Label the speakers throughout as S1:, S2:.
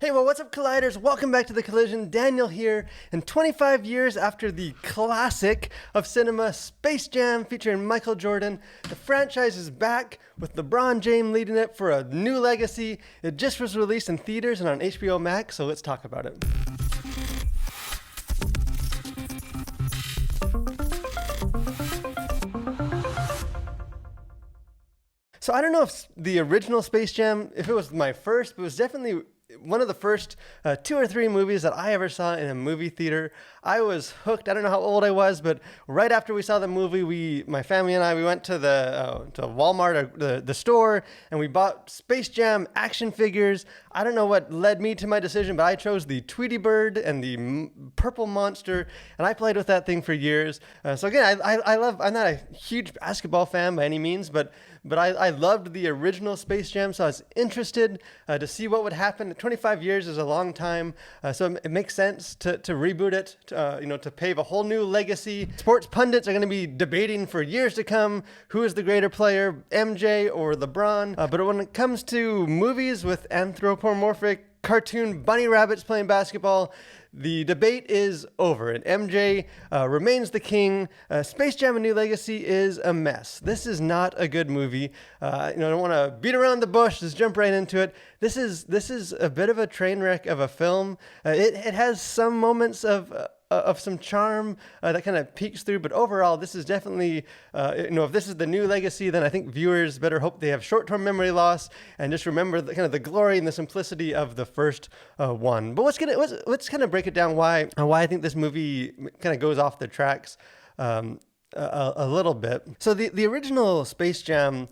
S1: Hey, well, what's up, Colliders? Welcome back to The Collision. Daniel here. And 25 years after the classic of cinema, Space Jam featuring Michael Jordan, the franchise is back with LeBron James leading it for a new legacy. It just was released in theaters and on HBO Max, so let's talk about it. So I don't know if the original Space Jam, if it was my first, but it was definitely one of the first 2 or 3 movies that I ever saw in a movie theater. I was hooked. I don't know how old I was, but right after we saw the movie, my family and I, we went to to Walmart, or the store, and we bought Space Jam action figures. I don't know what led me to my decision, but I chose the Tweety Bird and the Purple Monster, and I played with that thing for years. So again, I'm not a huge basketball fan by any means, but I loved the original Space Jam, so I was interested to see what would happen. 25 years is a long time, so it makes sense to reboot it, to pave a whole new legacy. Sports pundits are going to be debating for years to come who is the greater player, MJ or LeBron. But when it comes to movies with anthropomorphic cartoon bunny rabbits playing basketball, the debate is over, and MJ remains the king. Space Jam: A New Legacy is a mess. This is not a good movie. I don't want to beat around the bush. Just jump right into it. This is a bit of a train wreck of a film. It has some moments of some charm that kind of peeks through, but overall, this is definitely, if this is the new legacy, then I think viewers better hope they have short-term memory loss and just remember the glory and the simplicity of the first one. But let's kind of break it down why I think this movie kind of goes off the tracks a little bit. So the original Space Jam.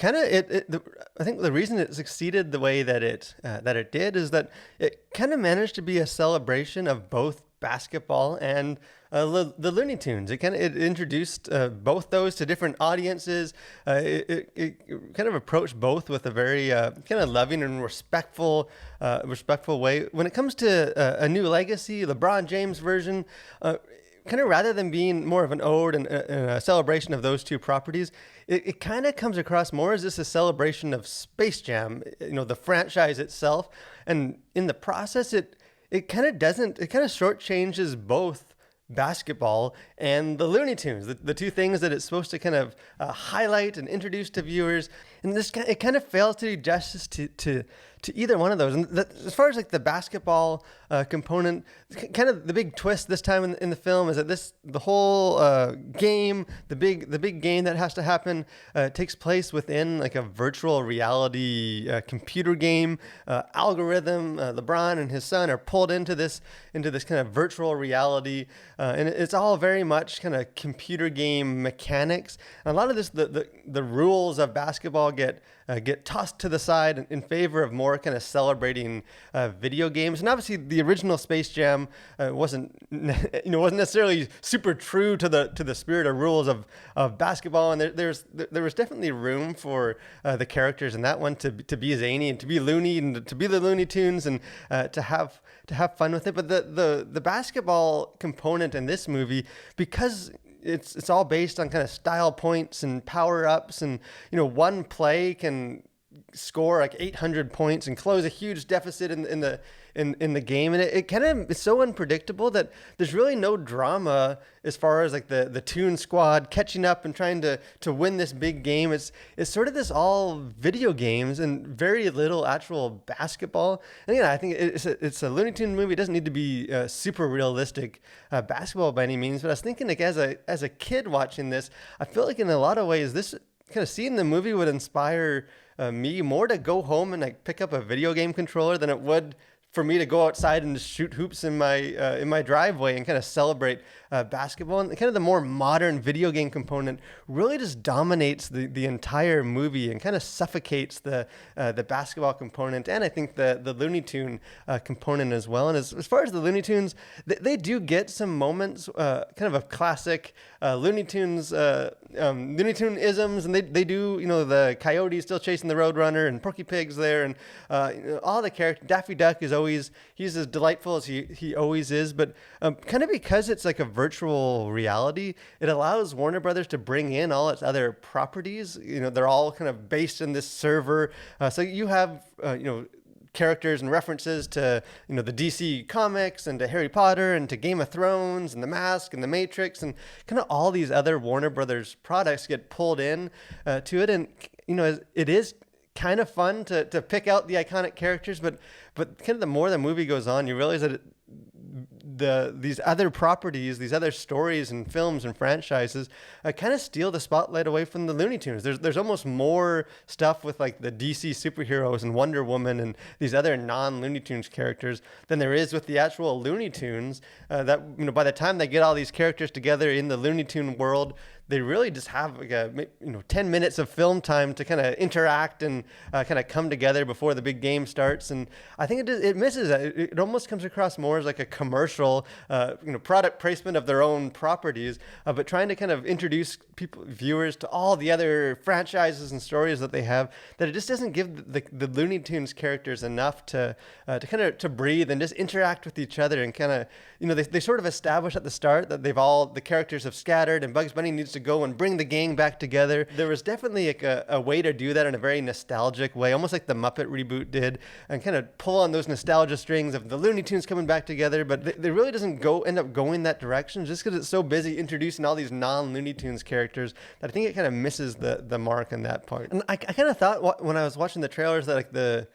S1: I think the reason it succeeded the way that it did is that it kind of managed to be a celebration of both basketball and the Looney Tunes. It introduced both those to different audiences. It kind of approached both with a very kind of loving and respectful way. When it comes to a new legacy, LeBron James version. Kind of rather than being more of an ode and a celebration of those two properties, it kind of comes across more as just a celebration of Space Jam, the franchise itself. And in the process, it kind of shortchanges both basketball and the Looney Tunes, the two things that it's supposed to kind of highlight and introduce to viewers. And it kind of fails to do justice to either one of those. And as far as like the basketball component, kind of the big twist this time in the film is that the whole game, the big game that has to happen, takes place within like a virtual reality computer game algorithm. LeBron and his son are pulled into this kind of virtual reality, and it's all very much kind of computer game mechanics. And a lot of this, the rules of basketball get tossed to the side in favor of more kind of celebrating video games. And obviously, the original Space Jam wasn't necessarily super true to the spirit or rules of basketball. And there was definitely room for the characters in that one to be zany and to be loony and to be the Looney Tunes and to have fun with it. But the basketball component in this movie, because it's all based on kind of style points and power ups, and one play can score like 800 points and close a huge deficit in the game, and it kind of is so unpredictable that there's really no drama as far as like the Toon Squad catching up and trying to win this big game. It's sort of this all video games and very little actual basketball. And I think it's a Looney Tunes movie. It doesn't need to be super realistic basketball by any means. But I was thinking, like, as a kid watching this, I feel like in a lot of ways this kind of seeing the movie would inspire me more to go home and like pick up a video game controller than it would for me to go outside and just shoot hoops in my driveway and kind of celebrate basketball. And kind of the more modern video game component really just dominates the entire movie and kind of suffocates the basketball component, and I think the Looney Tune component as well. And as far as the Looney Tunes, they do get some moments kind of classic Looney Tunes isms, and they do, the Coyote still chasing the Roadrunner, and Porky Pig's there, and all the characters. Daffy Duck he's as delightful as he always is, but kind of because it's like a virtual reality, it allows Warner Brothers to bring in all its other properties. They're all kind of based in this server. So you have, characters and references to the DC comics and to Harry Potter and to Game of Thrones and The Mask and The Matrix and kind of all these other Warner Brothers products get pulled in to it. And it is kind of fun to pick out the iconic characters, but kind of the more the movie goes on, you realize that these other properties, these other stories and films and franchises kind of steal the spotlight away from the Looney Tunes. There's almost more stuff with like the DC superheroes and Wonder Woman and these other non-Looney Tunes characters than there is with the actual Looney Tunes. That by the time they get all these characters together in the Looney Tune world, they really just have like 10 minutes of film time to kind of interact and kind of come together before the big game starts. And I think it misses that. It almost comes across more as like a commercial, product placement of their own properties, but trying to kind of introduce viewers to all the other franchises and stories that they have, that it just doesn't give the Looney Tunes characters enough to kind of to breathe and just interact with each other and kind of, they sort of establish at the start that the characters have scattered and Bugs Bunny needs to go and bring the gang back together. There was definitely like a way to do that in a very nostalgic way, almost like the Muppet reboot did, and kind of pull on those nostalgia strings of the Looney Tunes coming back together. But they really doesn't end up going that direction just because it's so busy introducing all these non-Looney Tunes characters that I think it kind of misses the mark on that part. And I kind of thought when I was watching the trailers that like the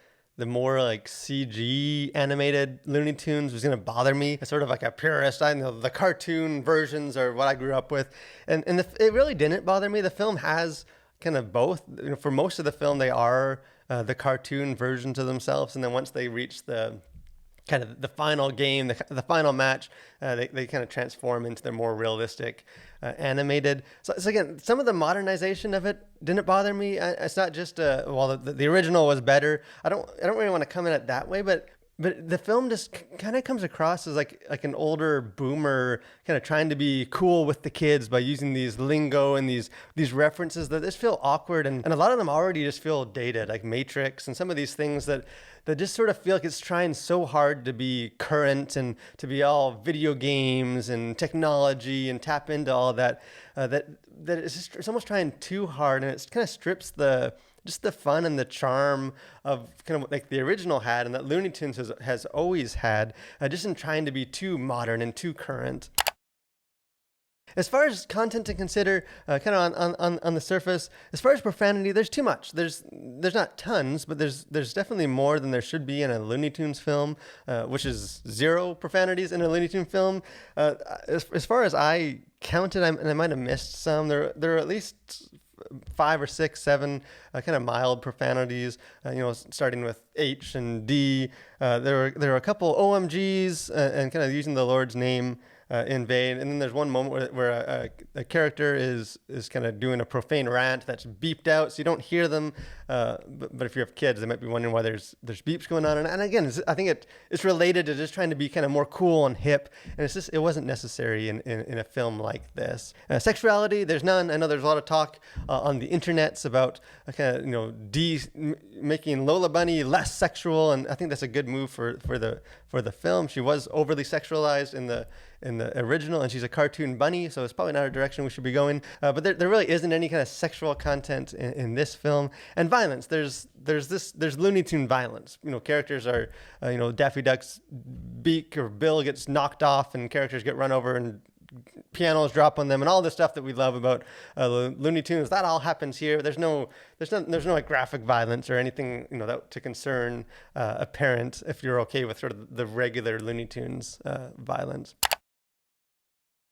S1: more like CG animated Looney Tunes was going to bother me. As sort of like a purist, I know the cartoon versions are what I grew up with. And it really didn't bother me. The film has kind of both. For most of the film, they are the cartoon versions of themselves. And then once they reach the kind of the final game, the final match, they kind of transform into their more realistic animated. So again, some of the modernization of it didn't bother me. It's not just the original was better. I don't really want to come at it that way, but the film just kind of comes across as like an older boomer kind of trying to be cool with the kids by using these lingo and these references that just feel awkward, and a lot of them already just feel dated, like Matrix and some of these things that just sort of feel like it's trying so hard to be current and to be all video games and technology and tap into all that, that it's almost trying too hard, and it kind of strips the fun and the charm of kind of like the original had and that Looney Tunes has always had, just in trying to be too modern and too current. As far as content to consider, kind of on the surface, as far as profanity, there's too much. There's not tons, but there's definitely more than there should be in a Looney Tunes film, which is 0 profanities in a Looney Tunes film. As far as I counted, and I might have missed some, there are at least 5 or 6, 7 kind of mild profanities, starting with H and D. There were a couple OMGs and kind of using the Lord's name in vain. And then there's one moment where a character is kind of doing a profane rant that's beeped out, so you don't hear them. But if you have kids, they might be wondering why there's beeps going on. And again, I think it's related to just trying to be kind of more cool and hip. And it wasn't necessary in a film like this. Sexuality, there's none. I know there's a lot of talk on the internets about kind of making Lola Bunny less sexual, and I think that's a good move for the film. She was overly sexualized in the original, and she's a cartoon bunny, so it's probably not a direction we should be going. But there really isn't any kind of sexual content in this film. And violence, there's Looney Tune violence. Characters are, Daffy Duck's beak or bill gets knocked off, and characters get run over, and pianos drop on them, and all the stuff that we love about Looney Tunes. That all happens here. There's no like graphic violence or anything that to concern a parent if you're okay with sort of the regular Looney Tunes violence.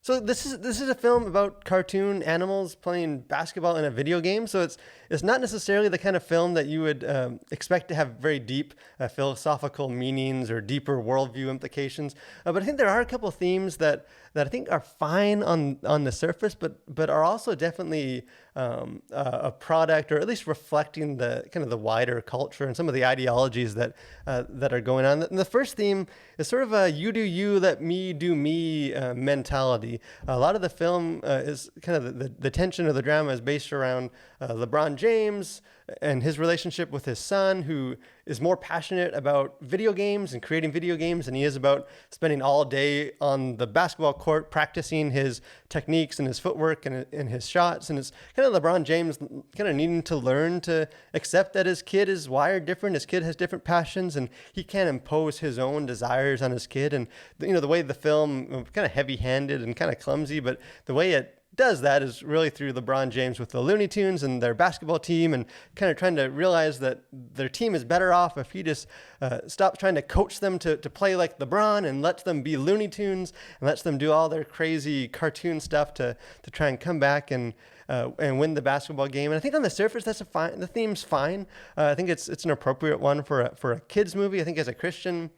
S1: So this is a film about cartoon animals playing basketball in a video game. So it's not necessarily the kind of film that you would expect to have very deep philosophical meanings or deeper worldview implications. But I think there are a couple of themes that I think are fine on the surface, but are also definitely a product, or at least reflecting the kind of the wider culture and some of the ideologies that are going on. And the first theme is sort of a you do you, let me do me mentality. A lot of the film is kind of the tension of the drama is based around LeBron James, and his relationship with his son, who is more passionate about video games and creating video games than he is about spending all day on the basketball court practicing his techniques and his footwork and his shots. And it's kind of LeBron James kind of needing to learn to accept that his kid is wired different. His kid has different passions, and he can't impose his own desires on his kid. And the way the film, kind of heavy-handed and kind of clumsy, but the way it does that is really through LeBron James with the Looney Tunes and their basketball team, and kind of trying to realize that their team is better off if he just stops trying to coach them to play like LeBron and lets them be Looney Tunes and lets them do all their crazy cartoon stuff to try and come back and win the basketball game. And I think on the surface, the theme's fine. I think it's an appropriate one for a kids movie. I think as a Christian,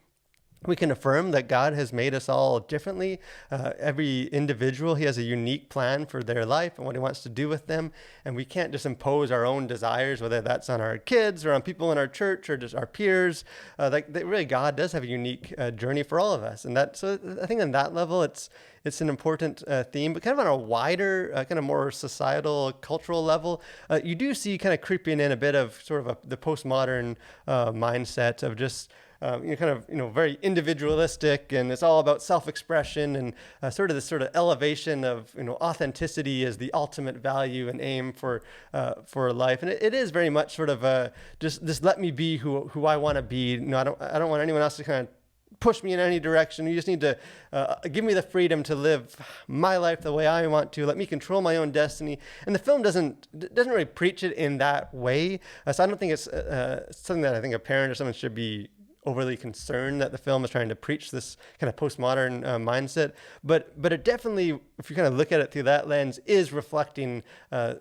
S1: we can affirm that God has made us all differently. Every individual, he has a unique plan for their life and what he wants to do with them. And we can't just impose our own desires, whether that's on our kids or on people in our church or just our peers. Really, God does have a unique journey for all of us. And so I think on that level, it's an important theme, but kind of on a wider, kind of more societal, cultural level, you do see kind of creeping in a bit of sort of the postmodern mindset of just very individualistic, and it's all about self-expression and sort of this sort of elevation of authenticity as the ultimate value and aim for life. And it is very much sort of just let me be who I want to be. I don't want anyone else to kind of push me in any direction. You just need to give me the freedom to live my life the way I want to. Let me control my own destiny. And the film doesn't really preach it in that way. So I don't think it's something that I think a parent or someone should be overly concerned that the film is trying to preach this kind of postmodern mindset, but it definitely, if you kind of look at it through that lens, is reflecting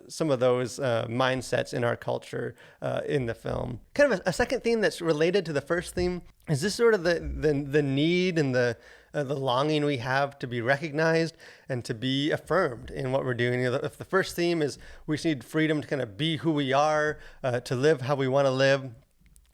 S1: some of those mindsets in our culture in the film. Kind of a second theme that's related to the first theme is this sort of the need and the longing we have to be recognized and to be affirmed in what we're doing. If the first theme is we just need freedom to kind of be who we are, to live how we want to live,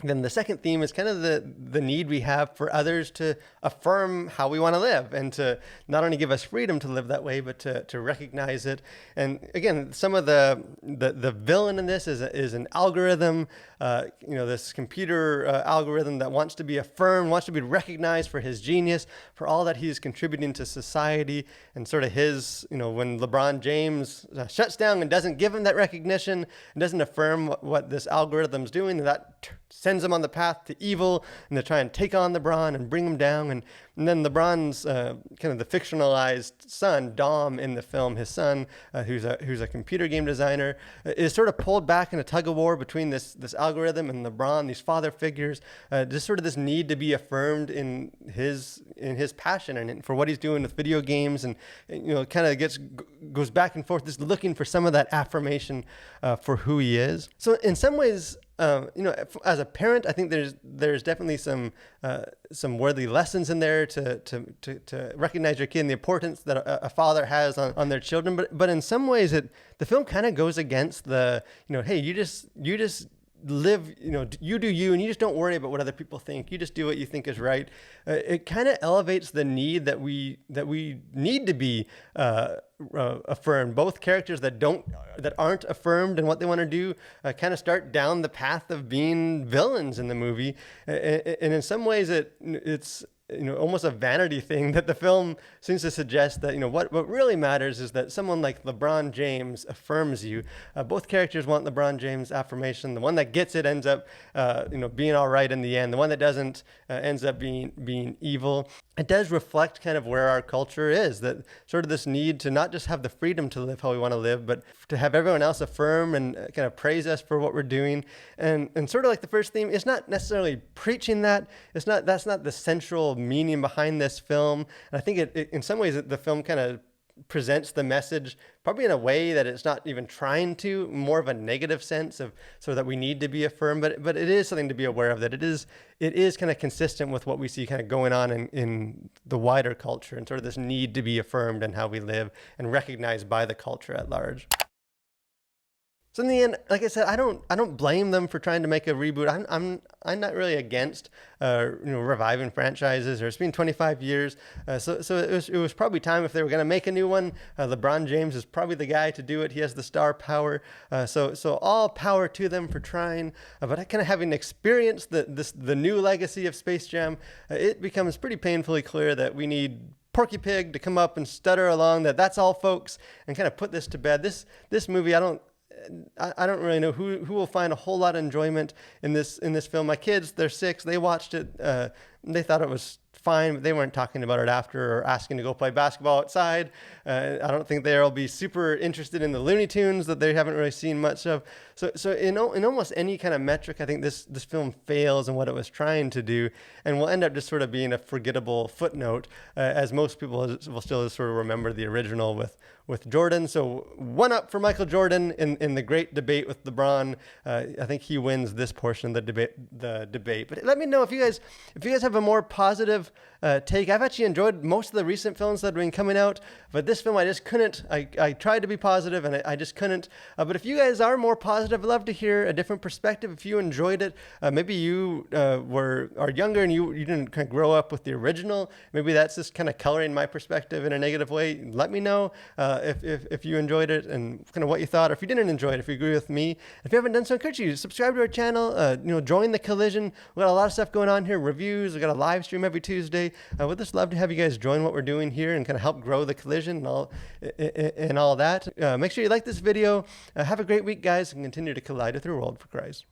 S1: then the second theme is kind of the need we have for others to affirm how we want to live and to not only give us freedom to live that way, but to recognize it. And again, some of the villain in this is an algorithm, this computer algorithm that wants to be affirmed, wants to be recognized for his genius, for all that he's contributing to society, and sort of his, when LeBron James shuts down and doesn't give him that recognition and doesn't affirm what this algorithm's doing, that sends him on the path to evil and to try and take on LeBron and bring him down. And then LeBron's kind of the fictionalized son, Dom, in the film, his son, who's a computer game designer, is sort of pulled back in a tug of war between this algorithm and LeBron, these father figures, just sort of this need to be affirmed in his passion and for what he's doing with video games, and kind of goes back and forth, just looking for some of that affirmation for who he is. So in some ways, as a parent, I think there's definitely some worthy lessons in there to recognize your kid and the importance that a father has on their children. But in some ways, the film kind of goes against hey, you just live, you do you, and you just don't worry about what other people think. You just do what you think is right. It kind of elevates the need that we need to be affirmed. Both characters that aren't affirmed in what they want to do kind of start down the path of being villains in the movie, and in some ways it's almost a vanity thing that the film seems to suggest that, what really matters is that someone like LeBron James affirms you. Both characters want LeBron James affirmation. The one that gets it ends up, being all right in the end. The one that doesn't ends up being evil. It does reflect kind of where our culture is, that sort of this need to not just have the freedom to live how we want to live, but to have everyone else affirm and kind of praise us for what we're doing. And sort of like the first theme, it's not necessarily preaching that. That's not the central meaning behind this film. And I think it in some ways the film kind of presents the message probably in a way that it's not even trying to, more of a negative sense of so that we need to be affirmed, but it is something to be aware of, that it is kind of consistent with what we see kind of going on in the wider culture, and sort of this need to be affirmed in how we live and recognized by the culture at large. So in the end, like I said, I don't blame them for trying to make a reboot. I'm not really against reviving franchises. Or it's been 25 years, so it was probably time if they were going to make a new one. LeBron James is probably the guy to do it. He has the star power. So all power to them for trying. But I kind of having experienced the new legacy of Space Jam, it becomes pretty painfully clear that we need Porky Pig to come up and stutter along. That's all, folks, and kind of put this to bed. This movie, I don't really know who will find a whole lot of enjoyment in this film. My kids, they're 6. They watched it. They thought it was fine, but they weren't talking about it after or asking to go play basketball outside. I don't think they'll be super interested in the Looney Tunes that they haven't really seen much of. So in almost any kind of metric, I think this film fails in what it was trying to do, and will end up just sort of being a forgettable footnote, as most people will still sort of remember the original with Jordan. So 1 up for Michael Jordan in the great debate with LeBron. I think he wins this portion of the debate. But let me know if you guys have a more positive take. I've actually enjoyed most of the recent films that have been coming out, but this film I just couldn't. I tried to be positive and I just couldn't. But if you guys are more positive, I'd love to hear a different perspective. If you enjoyed it, maybe you are younger and you didn't kind of grow up with the original. Maybe that's just kind of coloring my perspective in a negative way. Let me know if you enjoyed it and kind of what you thought, or if you didn't enjoy it, if you agree with me. If you haven't done so, I encourage you to subscribe to our channel. Join the collision. We got a lot of stuff going on here. Reviews. We got a live stream every Tuesday. We'd just love to have you guys join what we're doing here and kind of help grow the collision and all that. Make sure you like this video. Have a great week, guys, and continue to collide with your world for Christ.